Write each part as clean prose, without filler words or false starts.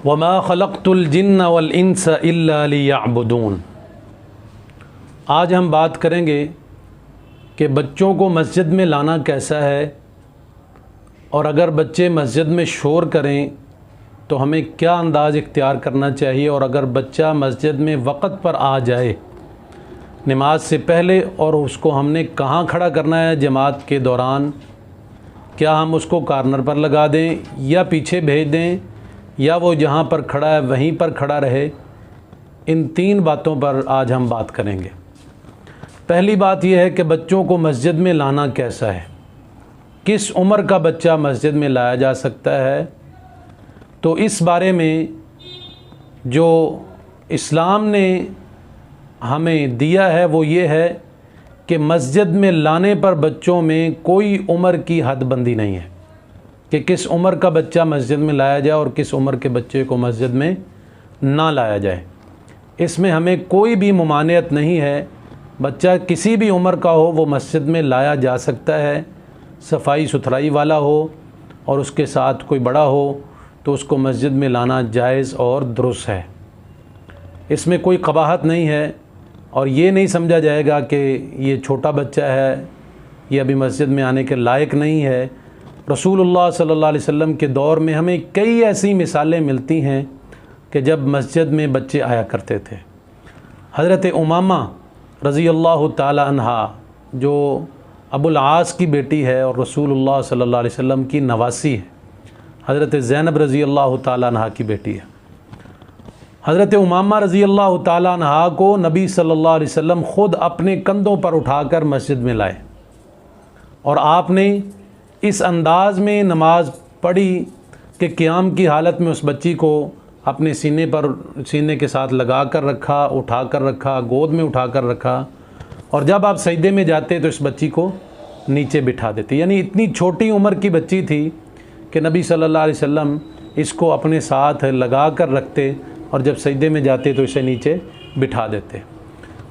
वमा खलक़्तुल जिन्न वल इंस इल्ला लियअबुदून। आज हम बात करेंगे कि बच्चों को मस्जिद में लाना कैसा है, और अगर बच्चे मस्जिद में शोर करें तो हमें क्या अंदाज़ इख्तियार करना चाहिए, और अगर बच्चा मस्जिद में वक़्त पर आ जाए नमाज से पहले और उसको हमने कहाँ खड़ा करना है जमात के दौरान, क्या हम उसको कॉर्नर पर लगा दें या पीछे भेज दें या वो जहाँ पर खड़ा है वहीं पर खड़ा रहे। इन तीन बातों पर आज हम बात करेंगे। पहली बात यह है कि बच्चों को मस्जिद में लाना कैसा है, किस उम्र का बच्चा मस्जिद में लाया जा सकता है। तो इस बारे में जो इस्लाम ने हमें दिया है वो ये है कि मस्जिद में लाने पर बच्चों में कोई उम्र की हदबंदी नहीं है कि किस उम्र का बच्चा मस्जिद में लाया जाए और किस उम्र के बच्चे को मस्जिद में ना लाया जाए। इसमें हमें कोई भी मुमानियत नहीं है। बच्चा किसी भी उम्र का हो वो मस्जिद में लाया जा सकता है, सफाई सुथराई वाला हो और उसके साथ कोई बड़ा हो तो उसको मस्जिद में लाना जायज़ और दुरुस्त है। इसमें कोई कबाहत नहीं है और ये नहीं समझा जाएगा कि ये छोटा बच्चा है, ये अभी मस्जिद में आने के लायक नहीं है। रसूलुल्लाह सल्लल्लाहु अलैहि वसल्लम के दौर में हमें कई ऐसी मिसालें मिलती हैं कि जब मस्जिद में बच्चे आया करते थे। हज़रत उमामा रज़ी अल्लाह ताला अन्हा जो अबुल आस की बेटी है और रसूलुल्लाह सल्लल्लाहु अलैहि वसल्लम की नवासी है, हज़रत ज़ैनब रज़ी अल्लाह ताला अन्हा की बेटी है। हज़रत उमामा रज़ी अल्लाह ताला अन्हा को नबी सल्लल्लाहु अलैहि वसल्लम ख़ुद अपने कंधों पर उठाकर मस्जिद में लाए और आपने इस अंदाज़ में नमाज पढ़ी कि क़याम की हालत में उस बच्ची को अपने सीने के साथ लगा कर रखा, उठा कर रखा, गोद में उठा कर रखा, और जब आप सजदे में जाते तो इस बच्ची को नीचे बिठा देते। यानी इतनी छोटी उम्र की बच्ची थी कि नबी सल्लल्लाहु अलैहि वसल्लम इसको अपने साथ लगा कर रखते और जब सजदे में जाते तो इसे नीचे बिठा देते।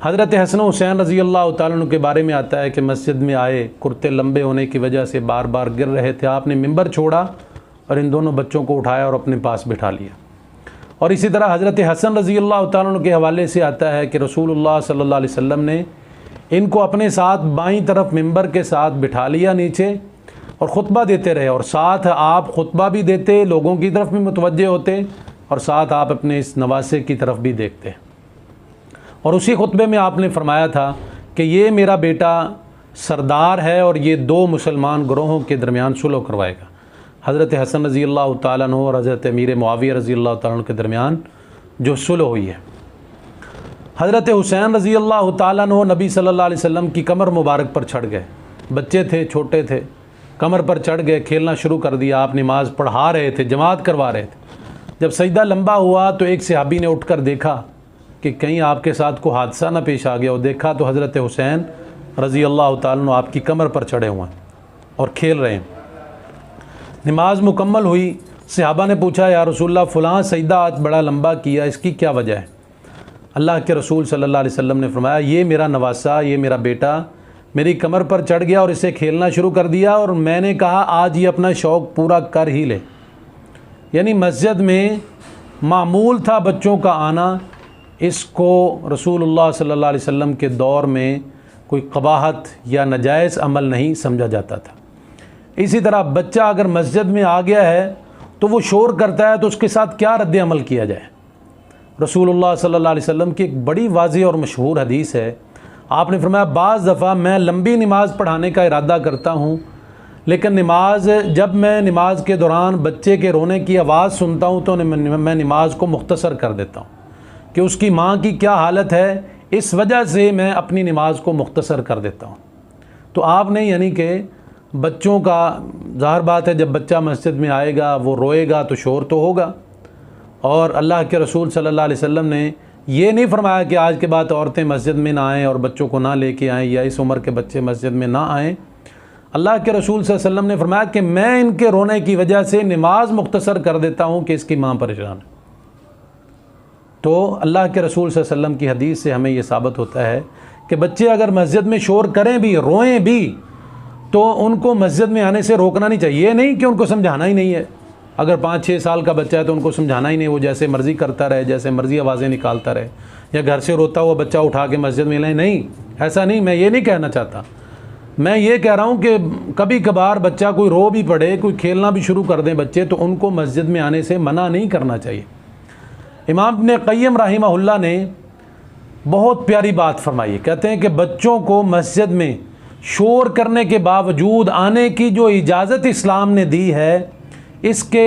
हज़रत हसन हुसैन रज़ी अल्लाह तआला अन्हु के बारे में आता है कि मस्जिद में आए, कुर्ते लंबे होने की वजह से बार बार गिर रहे थे, आपने मिंबर छोड़ा और इन दोनों बच्चों को उठाया और अपने पास बिठा लिया। और इसी तरह हज़रत हसन रज़ी अल्लाह तआला अन्हु के हवाले से आता है कि रसूलुल्लाह सल्लल्लाहु अलैहि वसल्लम ने इनको अपने साथ बाईं तरफ मिंबर के साथ बिठा लिया नीचे और ख़ुतबा देते रहे, और साथ आप ख़ुतबा भी देते, लोगों की तरफ भी मुतवज्जे होते और साथ आप अपने इस नवासे की तरफ भी देखते। और उसी खुतबे में आपने फरमाया था कि ये मेरा बेटा सरदार है और ये दो मुसलमान ग्रोहों के दरमियान सुलह करवाएगा। हज़रत हसन रज़ी अल्लाह तआला अन्हु और हज़रत अमीर मुआविया रज़ी अल्लाह तआला अन्हु के दरमियान जो सुलह हुई है। हज़रत हुसैन रज़ी अल्लाह तआला अन्हु नबी सल्लल्लाहु अलैहि वसल्लम की कमर मुबारक पर चढ़ गए। बच्चे थे, छोटे थे, कमर पर चढ़ गए, खेलना शुरू कर दिया। आप नमाज पढ़ा रहे थे, जमात करवा रहे थे। जब सजदा लंबा हुआ तो एक सहाबी ने उठकर देखा कि कहीं आपके साथ कोई हादसा ना पेश आ गया, और देखा तो हज़रत हुसैन रज़ी अल्लाह तआला अन्हु आपकी कमर पर चढ़े हुए हैं और खेल रहे हैं। नमाज मुकम्मल हुई, सहाबा ने पूछा या रसूलल्लाह फ़लाँ सजदा आज बड़ा लंबा किया, इसकी क्या वजह है? अल्लाह के रसूल सल्लल्लाहु अलैहि वसल्लम ने फरमाया, ये मेरा नवासा, ये मेरा बेटा मेरी कमर पर चढ़ गया और इसे खेलना शुरू कर दिया और मैंने कहा आज ये अपना शौक़ पूरा कर ही ले। यानी मस्जिद में मामूल था बच्चों का आना। इसको रसूलुल्लाह सल्लल्लाहु अलैहि वसल्लम के दौर में कोई कबाहत या नाजायज़ अमल नहीं समझा जाता था। इसी तरह बच्चा अगर मस्जिद में आ गया है तो वो शोर करता है तो उसके साथ क्या रद्द अमल किया जाए। रसूलुल्लाह सल्लल्लाहु अलैहि वसल्लम की एक बड़ी वाज़ेह और मशहूर हदीस है। आपने फरमाया बाज़ दफ़ा मैं लंबी नमाज़ पढ़ाने का इरादा करता हूँ, लेकिन जब मैं नमाज के दौरान बच्चे के रोने की आवाज़ सुनता हूँ तो मैं नमाज को मुख्तसर कर देता हूँ कि उसकी माँ की क्या हालत है, इस वजह से मैं अपनी नमाज को मुख्तसर कर देता हूँ। तो आपने यानी कि बच्चों का ज़ाहिर बात है जब बच्चा मस्जिद में आएगा वो रोएगा तो शोर तो होगा, और अल्लाह के रसूल सल्लल्लाहु अलैहि वसल्लम ने ये नहीं फरमाया कि आज के बाद औरतें मस्जिद में ना आएँ और बच्चों को ना लेके आएँ या इस उम्र के बच्चे मस्जिद में ना आएँ। अल्लाह के रसूल सल्लल्लाहु अलैहि वसल्लम ने फरमाया कि मैं इनके रोने की वजह से नमाज मुख्तसर कर देता हूँ कि इसकी माँ परेशान है। तो अल्लाह के रसूल सल्लल्लाहु अलैहि वसल्लम की हदीस से हमें ये साबित होता है कि बच्चे अगर मस्जिद में शोर करें भी, रोएं भी, तो उनको मस्जिद में आने से रोकना नहीं चाहिए। ये नहीं कि उनको समझाना ही नहीं है अगर 5-6 साल का बच्चा है तो उनको समझाना ही नहीं, वो जैसे मर्ज़ी करता रहे, जैसे मर्ज़ी आवाज़ें निकालता रहे, या घर से रोता हुआ बच्चा उठा के मस्जिद में लाए। नहीं, ऐसा नहीं, मैं ये नहीं कहना चाहता। मैं ये कह रहा हूँ कि कभी कभार बच्चा कोई रो भी पड़े, कोई खेलना भी शुरू कर दें बच्चे, तो उनको मस्जिद में आने से मना नहीं करना चाहिए। इमाम इब्न क़य्यिम रहमहुल्लाह ने बहुत प्यारी बात फरमाई। कहते हैं कि बच्चों को मस्जिद में शोर करने के बावजूद आने की जो इजाज़त इस्लाम ने दी है, इसके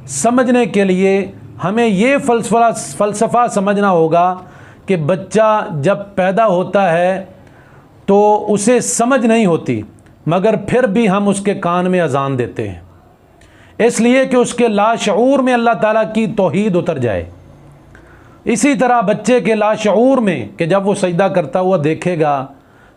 समझने के लिए हमें ये फ़लसफ़ा समझना होगा कि बच्चा जब पैदा होता है तो उसे समझ नहीं होती, मगर फिर भी हम उसके कान में अजान देते हैं, इसलिए कि उसके लाशऊर में अल्लाह ताला की तौहीद उतर जाए। इसी तरह बच्चे के लाशऊर में कि जब वो सजदा करता हुआ देखेगा,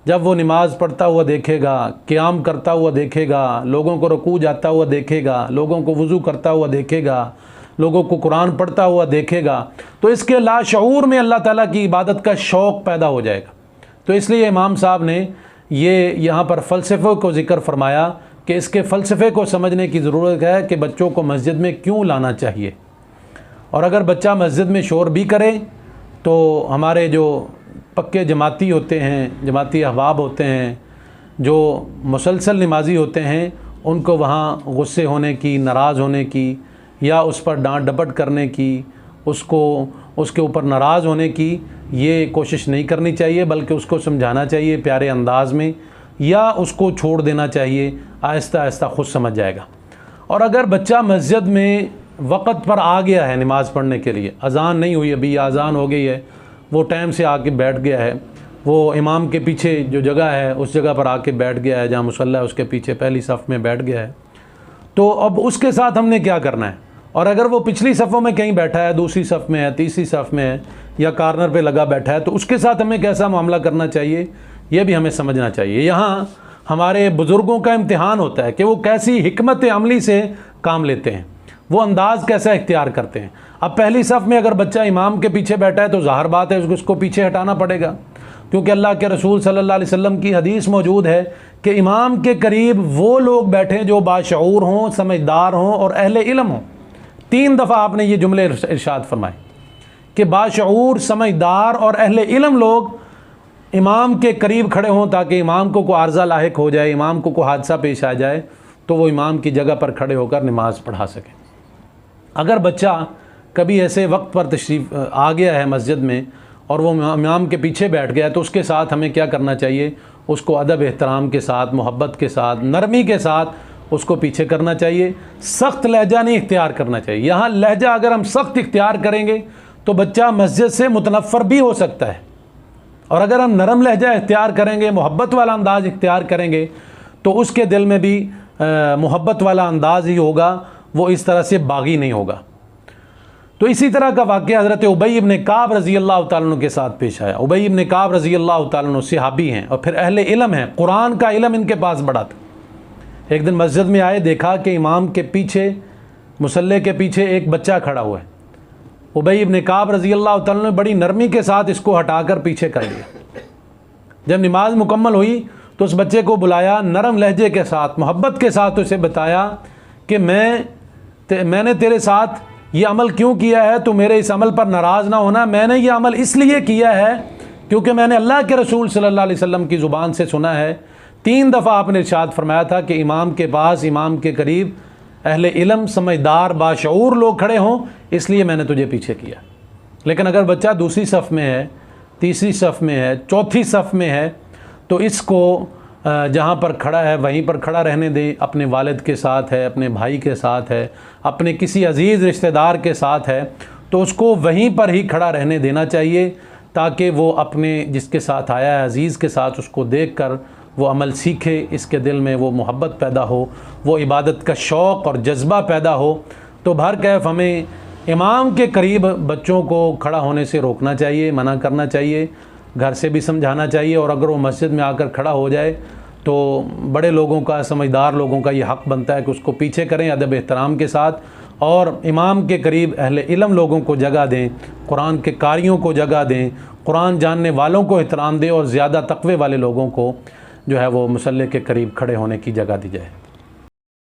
जब वो नमाज़ पढ़ता हुआ देखेगा, क़याम करता हुआ देखेगा, लोगों को रुकू जाता हुआ देखेगा, लोगों को वज़ू करता हुआ देखेगा, लोगों को कुरान पढ़ता हुआ देखेगा, तो इसके लाशऊर में अल्लाह ताला की इबादत का शौक़ पैदा हो जाएगा। तो इसलिए इमाम साहब ने ये यहाँ पर फ़लसफ़े को ज़िक्र फरमाया कि इसके फ़लसफ़े को समझने की ज़रूरत है कि बच्चों को मस्जिद में क्यों लाना चाहिए। और अगर बच्चा मस्जिद में शोर भी करे तो हमारे जो पक्के जमाती होते हैं, जमाती अहबाब होते हैं, जो मुसलसल नमाजी होते हैं, उनको वहाँ गुस्से होने की, नाराज़ होने की, या उस पर डांट डपट करने की, उसके ऊपर नाराज़ होने की ये कोशिश नहीं करनी चाहिए, बल्कि उसको समझाना चाहिए प्यारे अंदाज में, या उसको छोड़ देना चाहिए। आहिस्ता आहिस्ता ख़ुद समझ जाएगा। और अगर बच्चा मस्जिद में वक़्त पर आ गया है नमाज़ पढ़ने के लिए, अज़ान नहीं हुई अभी, अज़ान हो गई है, वो टाइम से आके बैठ गया है, वो इमाम के पीछे जो जगह है उस जगह पर आके बैठ गया है, जहाँ मुसल्ला है उसके पीछे पहली सफ़ में बैठ गया है, तो अब उसके साथ हमने क्या करना है। और अगर वो पिछली सफ़ों में कहीं बैठा है, दूसरी सफ़ में है, तीसरी सफ़ में है, या कार्नर पे लगा बैठा है, तो उसके साथ हमें कैसा मामला करना चाहिए, ये भी हमें समझना चाहिए। यहाँ हमारे बुज़ुर्गों का इम्तिहान होता है कि वो कैसी हिकमत अमली से काम लेते हैं, वो अंदाज़ कैसा इख्तियार करते हैं। अब पहली सफ़ में अगर बच्चा इमाम के पीछे बैठा है तो ज़ाहिर बात है उसको पीछे हटाना पड़ेगा, क्योंकि अल्लाह के रसूल सल्लल्लाहु अलैहि वसल्लम की हदीस मौजूद है कि इमाम के करीब वो लोग बैठें जो बाशऊर हों, समझदार हों और अहले इल्म हों। 3 दफ़ा आपने ये जुमले इरशाद फरमाए कि बाशऊर, समझदार और अहले इल्म लोग इमाम के करीब खड़े हों, ताकि इमाम को कोई आर्ज़ा लाहिक हो जाए, इमाम को कोई हादसा पेश आ जाए तो वो इमाम की जगह पर खड़े होकर नमाज़ पढ़ा सकें। अगर बच्चा कभी ऐसे वक्त पर तशरीफ़ आ गया है मस्जिद में और वो इमाम के पीछे बैठ गया है, तो उसके साथ हमें क्या करना चाहिए, उसको अदब एहतराम के साथ, मोहब्बत के साथ, नरमी के साथ उसको पीछे करना चाहिए। सख्त लहजा नहीं इख्तियार करना चाहिए। यहाँ लहजा अगर हम सख्त इख्तियार करेंगे तो बच्चा मस्जिद से मुतनफ़र भी हो सकता है, और अगर हम नरम लहजा इख्तियार करेंगे, मोहब्बत वाला अंदाज़ इख्तियार करेंगे, तो उसके दिल में भी मोहब्बत वाला अंदाज़ ही होगा, वो इस तरह से बागी नहीं होगा। तो इसी तरह का वाक़या हज़रत उबई इब्न काब रज़ी अल्लाह तआला अन्हु के साथ पेश आया। उबई इब्न काब रज़ी अल्लाह तआला अन्हु सहाबी हैं और फिर अहले इल्म हैं, कुरान का इल्म इनके पास बड़ा था। एक दिन मस्जिद में आए, देखा कि इमाम के पीछे, मुसल्ले के पीछे एक बच्चा खड़ा हुआ है। उबई इब्न काब रज़ी अल्लाह तआला अन्हु ने बड़ी नरमी के साथ इसको हटाकर पीछे कर दिया। जब नमाज मुकम्मल हुई तो उस बच्चे को बुलाया, नरम लहजे के साथ, मोहब्बत के साथ उसे बताया कि मैंने तेरे साथ ये अमल क्यों किया है, तो मेरे इस अमल पर नाराज़ ना होना। मैंने ये अमल इसलिए किया है क्योंकि मैंने अल्लाह के रसूल सल्लल्लाहु अलैहि वसल्लम की ज़ुबान से सुना है, 3 दफ़ा आपने इरशाद फरमाया था कि इमाम के पास, इमाम के करीब अहले इल्म, समझदार, बाशऊर लोग खड़े हों, इसलिए मैंने तुझे पीछे किया। लेकिन अगर बच्चा दूसरी सफ़ में है, तीसरी सफ़ में है, चौथी सफ़ में है, तो इसको जहाँ पर खड़ा है वहीं पर खड़ा रहने दे। अपने वालिद के साथ है, अपने भाई के साथ है, अपने किसी अज़ीज़ रिश्तेदार के साथ है, तो उसको वहीं पर ही खड़ा रहने देना चाहिए, ताकि वो अपने जिसके साथ आया है अज़ीज़ के साथ, उसको देखकर वो अमल सीखे, इसके दिल में वो मोहब्बत पैदा हो, वो इबादत का शौक़ और जज्बा पैदा हो। तो बहरकैफ़ हमें इमाम के करीब बच्चों को खड़ा होने से रोकना चाहिए, मना करना चाहिए, घर से भी समझाना चाहिए। और अगर वो मस्जिद में आकर खड़ा हो जाए तो बड़े लोगों का, समझदार लोगों का ये हक़ बनता है कि उसको पीछे करें अदब एहतराम के साथ, और इमाम के करीब अहले इल्म लोगों को जगह दें, कुरान के कारियों को जगह दें, कुरान जानने वालों को एहतराम दें, और ज़्यादा तक़वे वाले लोगों को जो है वो मुसल्ले के करीब खड़े होने की जगह दी जाए।